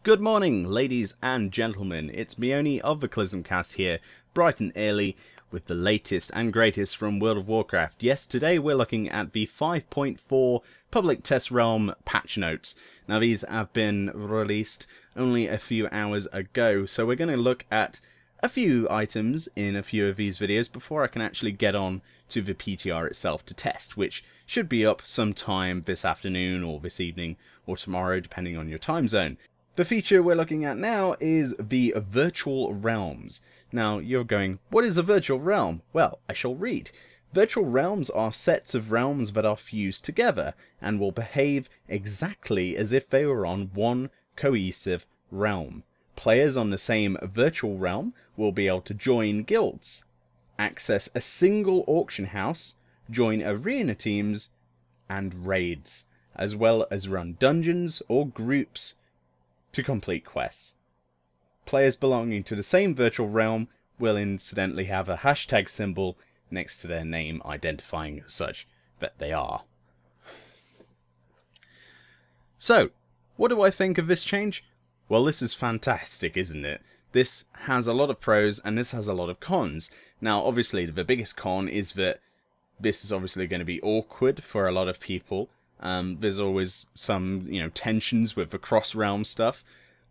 Good morning, ladies and gentlemen. It's Meoni of the Cast here, bright and early, with the latest and greatest from World of Warcraft. Yes, today we're looking at the 5.4 Public Test Realm patch notes. Now, these have been released only a few hours ago, so we're going to look at a few items in a few of these videos before I can actually get on to the PTR itself to test, which should be up sometime this afternoon or this evening or tomorrow, depending on your time zone. The feature we're looking at now is the Virtual Realms. Now, you're going, what is a Virtual Realm? Well, I shall read. Virtual Realms are sets of realms that are fused together, and will behave exactly as if they were on one cohesive realm. Players on the same virtual realm will be able to join guilds, access a single auction house, join arena teams, and raids, as well as run dungeons or groups to complete quests. Players belonging to the same virtual realm will incidentally have a hashtag symbol next to their name identifying as such that they are. So, what do I think of this change? Well, this is fantastic, isn't it? This has a lot of pros and this has a lot of cons. Now, obviously, the biggest con is that this is obviously going to be awkward for a lot of people. There's always some, tensions with the cross-realm stuff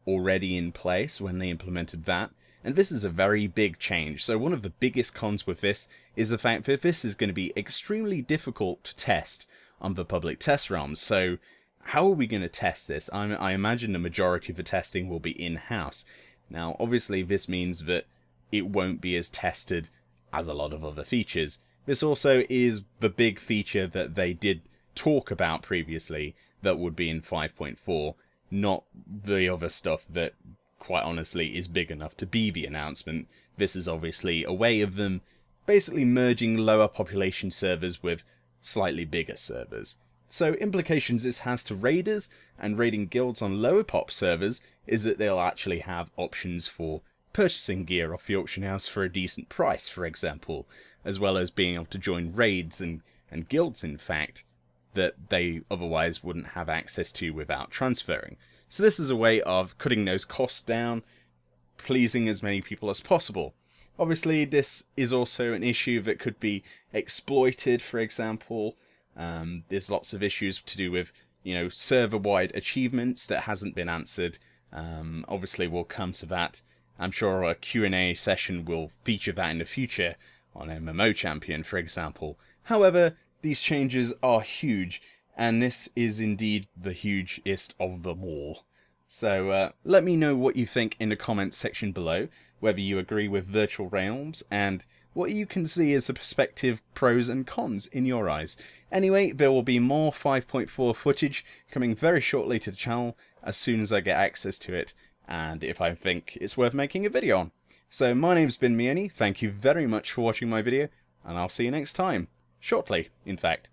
already in place when they implemented that. And this is a very big change. So one of the biggest cons with this is the fact that this is going to be extremely difficult to test on the public test realms. So how are we going to test this? I imagine the majority of the testing will be in-house. Now, obviously, this means that it won't be as tested as a lot of other features. This also is the big feature that they did talk about previously that would be in 5.4, not the other stuff that, quite honestly, is big enough to be the announcement. This is obviously a way of them basically merging lower population servers with slightly bigger servers. So implications this has to raiders and raiding guilds on lower pop servers is that they'll actually have options for purchasing gear off the auction house for a decent price, for example, as well as being able to join raids and guilds, in fact, that they otherwise wouldn't have access to without transferring. So this is a way of cutting those costs down, pleasing as many people as possible. Obviously, this is also an issue that could be exploited, for example. There's lots of issues to do with, server-wide achievements that hasn't been answered. Obviously, we'll come to that. I'm sure a Q&A session will feature that in the future on MMO Champion, for example. However, these changes are huge, and this is indeed the hugest of them all. So let me know what you think in the comments section below, whether you agree with Virtual Realms, and what you can see as the perspective pros and cons in your eyes. Anyway, there will be more 5.4 footage coming very shortly to the channel as soon as I get access to it, and if I think it's worth making a video on. So my name's been Meoni, thank you very much for watching my video, and I'll see you next time. Shortly, in fact.